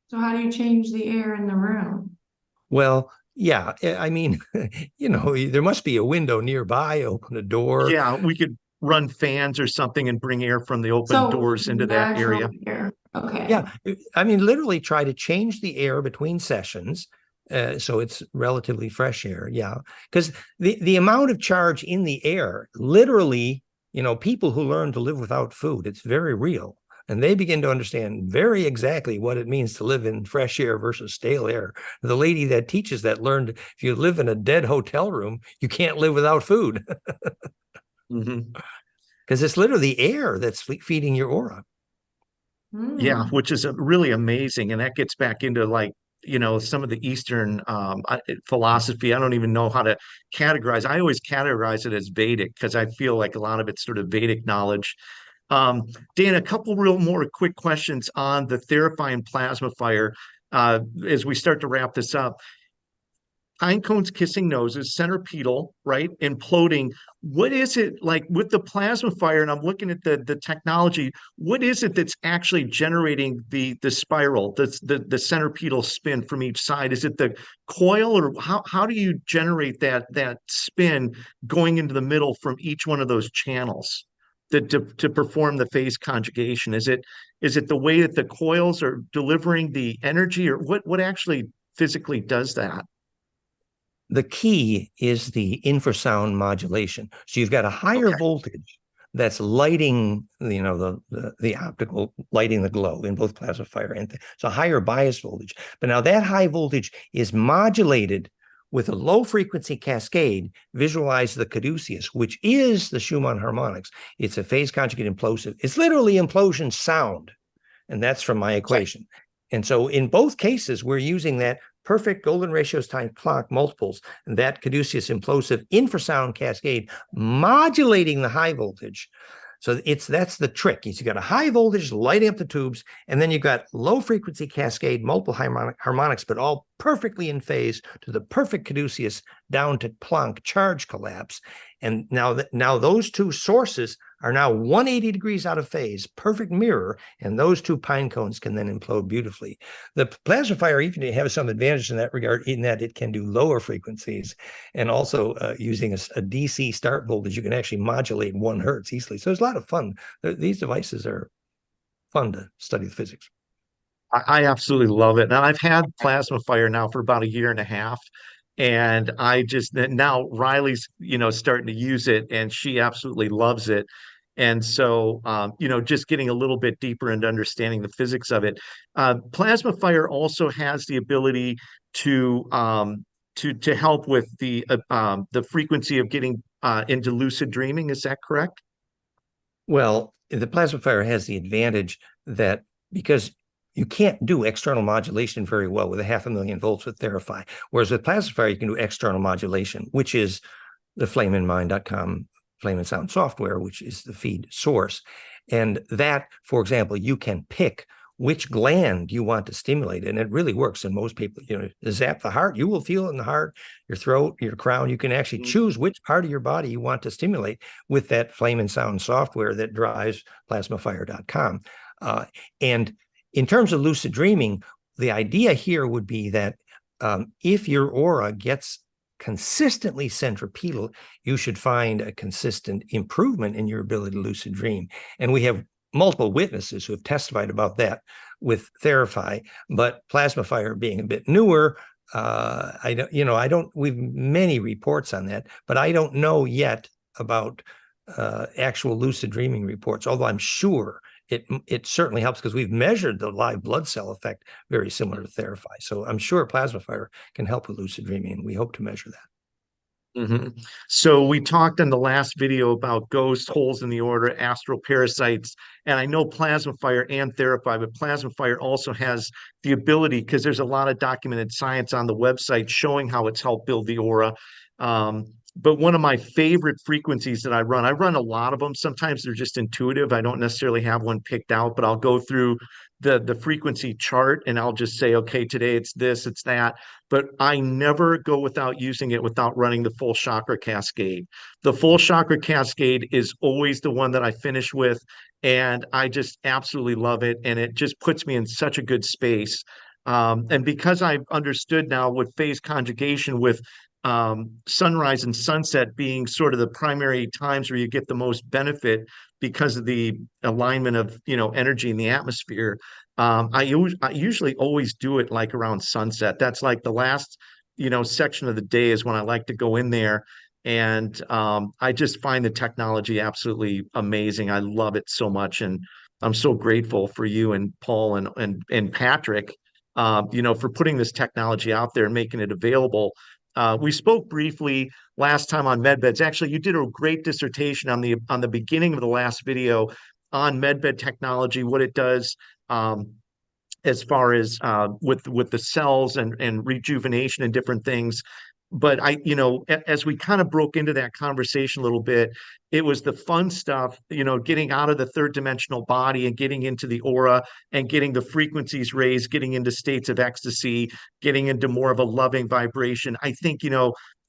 So how do you change the air in the room? Well, yeah, I mean, there must be a window nearby. Open a door. Yeah, we could run fans or something and bring air from the open doors into that area. Air. Okay. Yeah, I mean, literally try to change the air between sessions, so it's relatively fresh air. Yeah, because the amount of charge in the air, literally, people who learn to live without food, it's very real. And they begin to understand very exactly what it means to live in fresh air versus stale air. The lady that teaches that learned if you live in a dead hotel room, you can't live without food. Because it's literally the air that's feeding your aura. Yeah, which is really amazing. And that gets back into some of the Eastern philosophy. I don't even know how to categorize. I always categorize it as Vedic because I feel like a lot of it's sort of Vedic knowledge. Dan, a couple real more quick questions on the Theraphi and Plasmaphire as we start to wrap this up. Pine cones kissing noses, centipedal, right? Imploding. What is it like with the Plasmaphire? And I'm looking at the technology. What is it that's actually generating the spiral, the centipedal spin from each side? Is it the coil, or how do you generate that spin going into the middle from each one of those channels to perform the phase conjugation? Is it the way that the coils are delivering the energy, or what actually physically does that? The key is the infrasound modulation. So you've got a higher Okay. voltage that's lighting, the optical lighting the glow in both Plasmaphire and so higher bias voltage. But now that high voltage is modulated with a low frequency cascade. Visualize the caduceus, which is the Schumann harmonics. It's a phase conjugate implosive. It's literally implosion sound. And that's from my equation. And so in both cases, we're using that perfect golden ratios times Planck multiples, and that caduceus implosive infrasound cascade modulating the high voltage. So that's the trick. Is you got a high voltage lighting up the tubes, and then you've got low frequency cascade, multiple harmonics, but all perfectly in phase to the perfect caduceus down to Planck charge collapse. And now those two sources are now 180 degrees out of phase, perfect mirror, and those two pine cones can then implode beautifully. The Plasmaphire even has some advantage in that regard, in that it can do lower frequencies, and also using a DC start voltage, you can actually modulate 1 hertz easily. So there's a lot of fun. These devices are fun to study the physics. I absolutely love it. Now I've had Plasmaphire now for about a year and a half. And I just now Reilly's, starting to use it and she absolutely loves it. And so, just getting a little bit deeper into understanding the physics of it. Plasmaphire also has the ability to to help with the frequency of getting into lucid dreaming. Is that correct? Well, the Plasmaphire has the advantage that because you can't do external modulation very well with 500,000 volts with Theraphi, whereas with Plasmaphire, you can do external modulation, which is the flameinmind.com Flame and Sound software, which is the feed source. And that, for example, you can pick which gland you want to stimulate. And it really works. And most people, zap the heart, you will feel it in the heart, your throat, your crown. You can actually choose which part of your body you want to stimulate with that Flame and Sound software that drives plasmaphire.com. And in terms of lucid dreaming, the idea here would be that if your aura gets consistently centripetal, you should find a consistent improvement in your ability to lucid dream. And we have multiple witnesses who have testified about that with Theraphi, but Plasmaphire being a bit newer, we've many reports on that, but I don't know yet about actual lucid dreaming reports, although I'm sure it certainly helps because we've measured the live blood cell effect very similar to Theraphi. So I'm sure Plasmaphire can help with lucid dreaming, and we hope to measure that. So we talked in the last video about ghost holes in the order, astral parasites, and I know Plasmaphire and Theraphi, but Plasmaphire also has the ability, because there's a lot of documented science on the website showing how it's helped build the aura. But one of my favorite frequencies that I run a lot of them. Sometimes they're just intuitive. I don't necessarily have one picked out, but I'll go through the frequency chart and I'll just say, okay, today it's this, it's that. But I never go without using it without running the full chakra cascade. The full chakra cascade is always the one that I finish with, and I just absolutely love it. And it just puts me in such a good space. And because I've understood now with phase conjugation, with sunrise and sunset being sort of the primary times where you get the most benefit because of the alignment of energy in the atmosphere. I usually always do it like around sunset. That's like the last section of the day is when I like to go in there. And I just find the technology absolutely amazing. I love it so much, and I'm so grateful for you and Paul and Patrick, for putting this technology out there and making it available. We spoke briefly last time on medbeds. Actually, you did a great dissertation on the beginning of the last video on medbed technology, what it does as far as with the cells and rejuvenation and different things. But as we kind of broke into that conversation a little bit, it was the fun stuff, getting out of the third dimensional body and getting into the aura and getting the frequencies raised, getting into states of ecstasy, getting into more of a loving vibration. I think,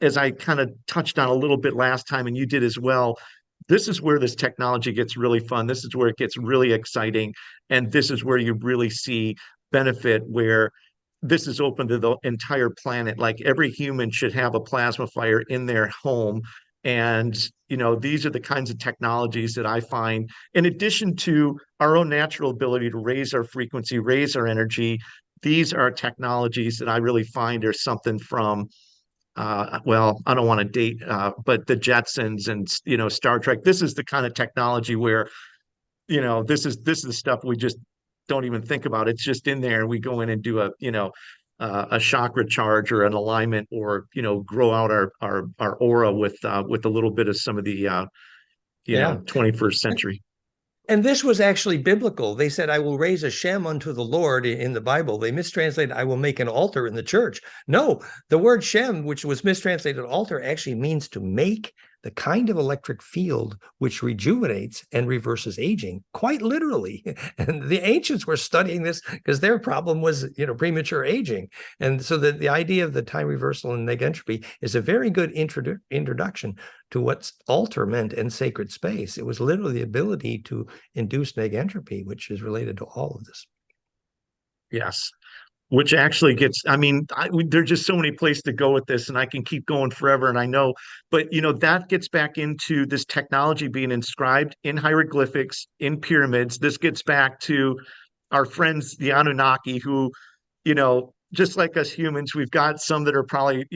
as I kind of touched on a little bit last time, and you did as well, this is where this technology gets really fun. This is where it gets really exciting. And this is where you really see benefit, where this is open to the entire planet. Like every human should have a Plasmaphire in their home. And, these are the kinds of technologies that I find, in addition to our own natural ability to raise our frequency, raise our energy, these are technologies that I really find are something from well, I don't want to date, but the Jetsons and Star Trek. This is the kind of technology where this is the stuff we just don't even think about. It's just in there. We go in and do a chakra charge or an alignment, or grow out our aura with a little bit of some of the Yeah. 21st century. And this was actually biblical. They said, I will raise a Shem unto the Lord in the Bible. They mistranslated, I will make an altar in the church. No, the word Shem, which was mistranslated altar, actually means to make the kind of electric field which rejuvenates and reverses aging, quite literally. And the ancients were studying this because their problem was, premature aging. And so the idea of the time reversal and negentropy is a very good introduction to what altar meant in sacred space. It was literally the ability to induce negentropy, which is related to all of this. Yes. Which actually gets, I mean, there's just so many places to go with this, and I can keep going forever. And I know, but that gets back into this technology being inscribed in hieroglyphics, in pyramids. This gets back to our friends, the Anunnaki, who, just like us humans, we've got some that are probably,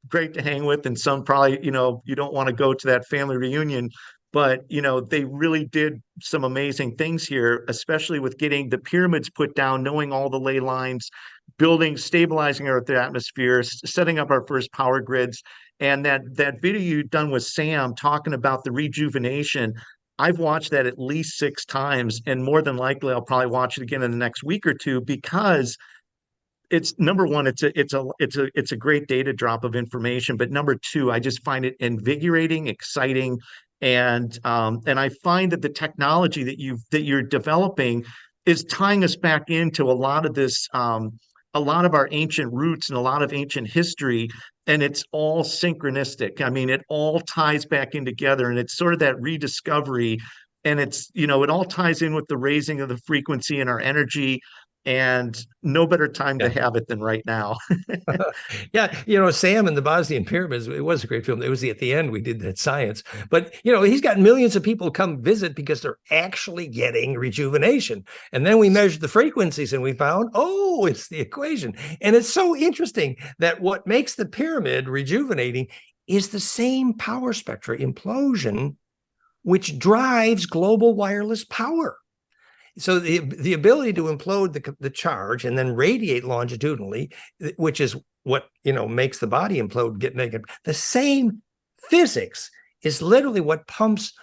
great to hang with, and some probably, you don't want to go to that family reunion. But, they really did some amazing things here, especially with getting the pyramids put down, knowing all the ley lines, building, stabilizing our atmosphere, setting up our first power grids. And that video you've done with Sam talking about the rejuvenation, I've watched that at least 6 times, and more than likely I'll probably watch it again in the next week or two, because it's, number one, it's a great data drop of information, but number two, I just find it invigorating, exciting, and I find that the technology that you're developing is tying us back into a lot of this, a lot of our ancient roots and a lot of ancient history, and it's all synchronistic. I mean, it all ties back in together, and it's sort of that rediscovery, and it's, it all ties in with the raising of the frequency and our energy, and no better time to Yeah. have it than right now. Yeah, Sam and the Bosnian pyramids, it was a great film. It was at the end we did that science. But, he's got millions of people come visit because they're actually getting rejuvenation. And then we measured the frequencies and we found, oh, it's the equation. And it's so interesting that what makes the pyramid rejuvenating is the same power spectra implosion, which drives global wireless power. So the ability to implode the charge and then radiate longitudinally, which is what makes the body implode, get negative. The same physics is literally what pumps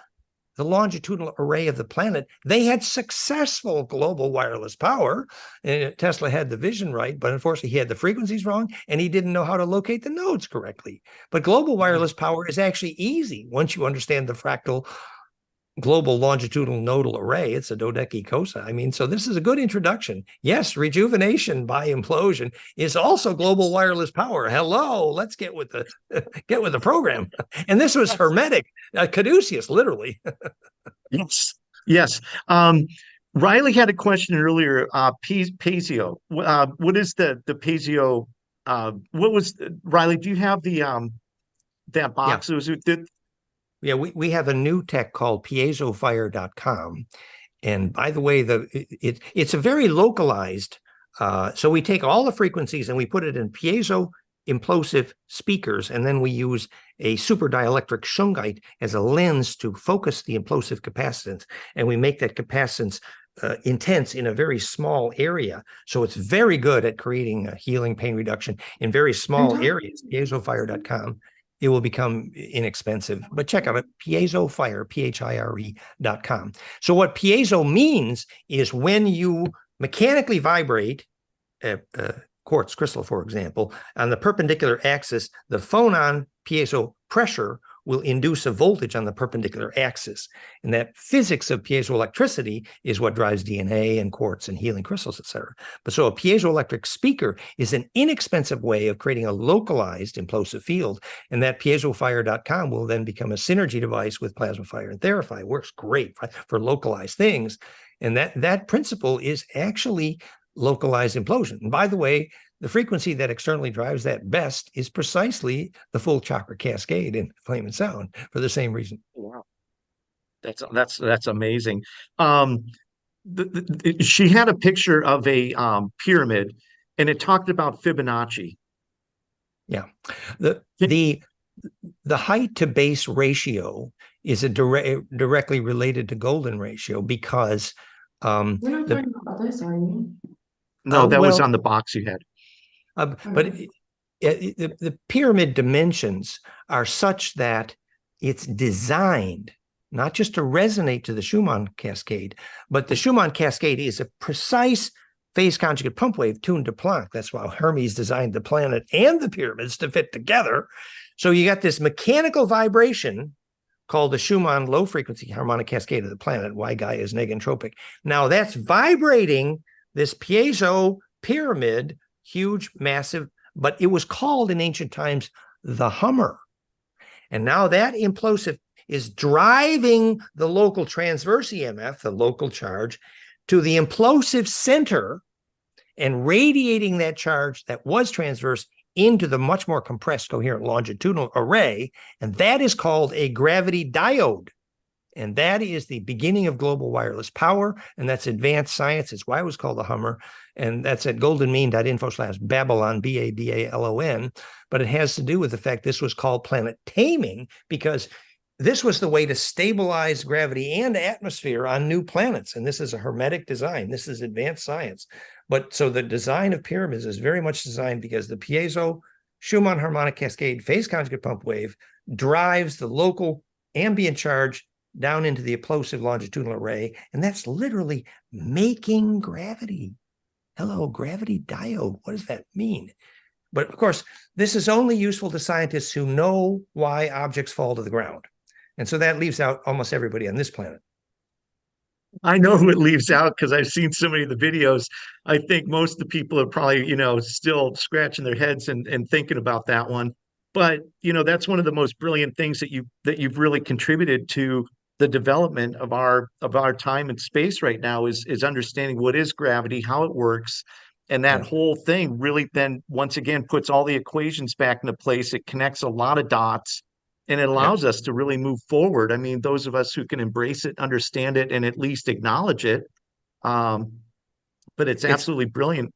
the longitudinal array of the planet. They had successful global wireless power, and Tesla had the vision right, but unfortunately he had the frequencies wrong, and he didn't know how to locate the nodes correctly. But global wireless power is actually easy once you understand the fractal global longitudinal nodal array. It's a dodecacosa. I mean, so this is a good introduction. Yes, rejuvenation by implosion is also global wireless power. Hello, let's get with the program. And this was hermetic, caduceus, literally. Yes, yes. Reilly had a question earlier. Pazeo. What is the Pazeo? What was Reilly? Do you have the that box? Yeah. Was it? Yeah, we have a new tech called piezophire.com. And by the way, it's a very localized. So we take all the frequencies and we put it in piezo implosive speakers, and then we use a super dielectric shungite as a lens to focus the implosive capacitance, and we make that capacitance intense in a very small area. So it's very good at creating a healing, pain reduction in very small areas. Piezophire.com. It will become inexpensive, but check out it, Piezophire, PHIRE.com. So what piezo means is when you mechanically vibrate a quartz crystal, for example, on the perpendicular axis, the phonon piezo pressure will induce a voltage on the perpendicular axis. And that physics of piezoelectricity is what drives DNA and quartz and healing crystals, et cetera. But so a piezoelectric speaker is an inexpensive way of creating a localized implosive field. And that piezophire.com will then become a synergy device with Plasmaphire and Theraphi. It works great for localized things. And that principle is actually localized implosion. And by the way, the frequency that externally drives that best is precisely the full chakra cascade in flame and sound for the same reason. Wow, that's amazing. She had a picture of a pyramid, and it talked about Fibonacci. Yeah. The height to base ratio is directly related to golden ratio because We're not talking about this, are you? No, that was well, on the box you had. but Okay. the pyramid dimensions are such that it's designed not just to resonate to the Schumann cascade, but the Schumann cascade is a precise phase conjugate pump wave tuned to Planck. That's why Hermes designed the planet and the pyramids to fit together. So you got this mechanical vibration called the Schumann low frequency harmonic cascade of the planet. Why Gaia is negentropic. Now that's vibrating this piezo pyramid, huge, massive, but it was called in ancient times the Hummer. And now that implosive is driving the local transverse EMF, the local charge, to the implosive center and radiating that charge that was transverse into the much more compressed coherent longitudinal array. And that is called a gravity diode. And that is the beginning of global wireless power. And that's advanced science. It's why it was called the Hummer. And that's at goldenmean.info/Babylon, Babylon. But it has to do with the fact this was called planet taming because this was the way to stabilize gravity and atmosphere on new planets. And this is a hermetic design. This is advanced science. But so the design of pyramids is very much designed because the piezo Schumann harmonic cascade phase conjugate pump wave drives the local ambient charge down into the implosive longitudinal array. And that's literally making gravity. Hello, gravity diode. What does that mean? But of course, this is only useful to scientists who know why objects fall to the ground. And so that leaves out almost everybody on this planet. I know who it leaves out because I've seen so many of the videos. I think most of the people are probably, still scratching their heads and thinking about that one. But, that's one of the most brilliant things that you've really contributed to the development of our time and space right now is understanding what is gravity, how it works. And that Yeah. whole thing really then once again puts all the equations back into place. It connects a lot of dots and it Yeah. allows us to really move forward. I mean, those of us who can embrace it, understand it, and at least acknowledge it. Um, but it's It's absolutely brilliant.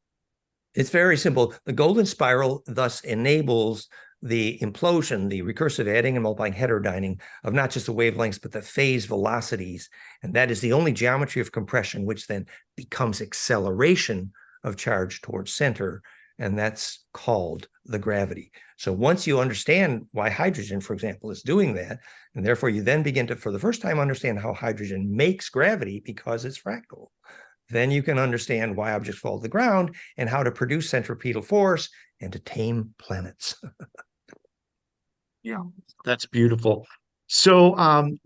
It's very simple. The golden spiral thus enables the implosion, the recursive adding and multiplying heterodyning of not just the wavelengths, but the phase velocities. And that is the only geometry of compression, which then becomes acceleration of charge towards center. And that's called the gravity. So once you understand why hydrogen, for example, is doing that, and therefore you then begin to, for the first time, understand how hydrogen makes gravity because it's fractal, then you can understand why objects fall to the ground and how to produce centripetal force and to tame planets. Yeah, that's beautiful. So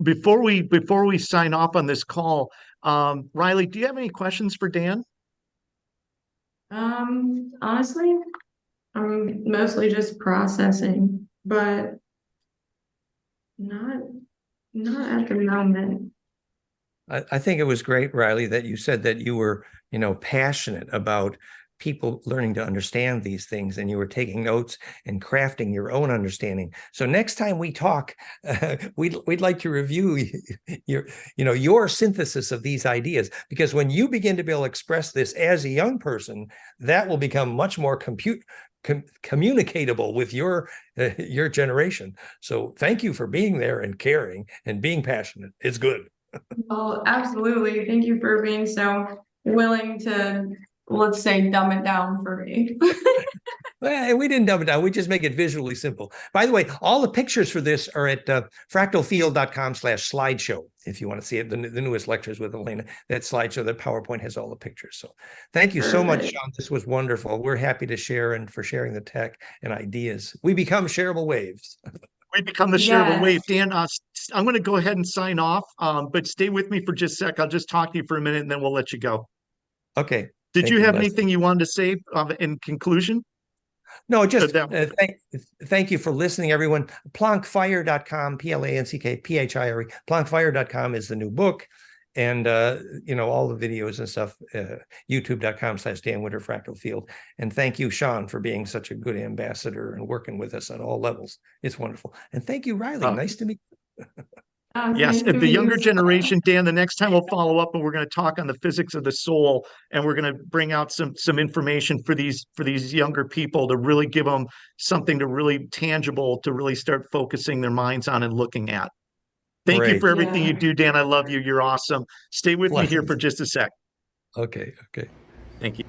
before we sign off on this call, Reilly, do you have any questions for Dan? Honestly, I'm mostly just processing, but not not at the moment. I think it was great, Reilly, that you said that you were, passionate about people learning to understand these things and you were taking notes and crafting your own understanding. So next time we talk, we'd like to review your synthesis of these ideas, because when you begin to be able to express this as a young person, that will become much more communicatable with your generation. So thank you for being there and caring and being passionate. It's good. Well, absolutely. Thank you for being so willing to, let's say, dumb it down for me. Well, we didn't dumb it down. We just make it visually simple. By the way, all the pictures for this are at fractalfield.com/slideshow. If you want to see it, the newest lectures with Elena, that slideshow, that PowerPoint has all the pictures. So thank you so much, Perfect. Sean. This was wonderful. We're happy to share and for sharing the tech and ideas. We become shareable waves. We become the shareable Yes. wave. Dan, I'm going to go ahead and sign off, but stay with me for just a sec. I'll just talk to you for a minute and then we'll let you go. Okay. Did Thank you you, have Leslie. anything you wanted to say in conclusion? No, just That thank you for listening, everyone. Plankfire.com, Plankphire, Plankfire.com is the new book. And, all the videos and stuff, youtube.com/Dan Winter Fractal Field. And thank you, Sean, for being such a good ambassador and working with us on all levels. It's wonderful. And thank you, Reilly. uh, Nice to meet you. Yes, Nice to the meet you younger as well. generation, Dan, the next time we'll follow up and we're going to talk on the physics of the soul, and we're going to bring out some information for these younger people to really give them something to really tangible to really start focusing their minds on and looking at. Thank you for Great. everything you Yeah. do, Dan. I love you. You're awesome. Stay with me here Blessings. for just a sec. Okay. Okay. Thank you.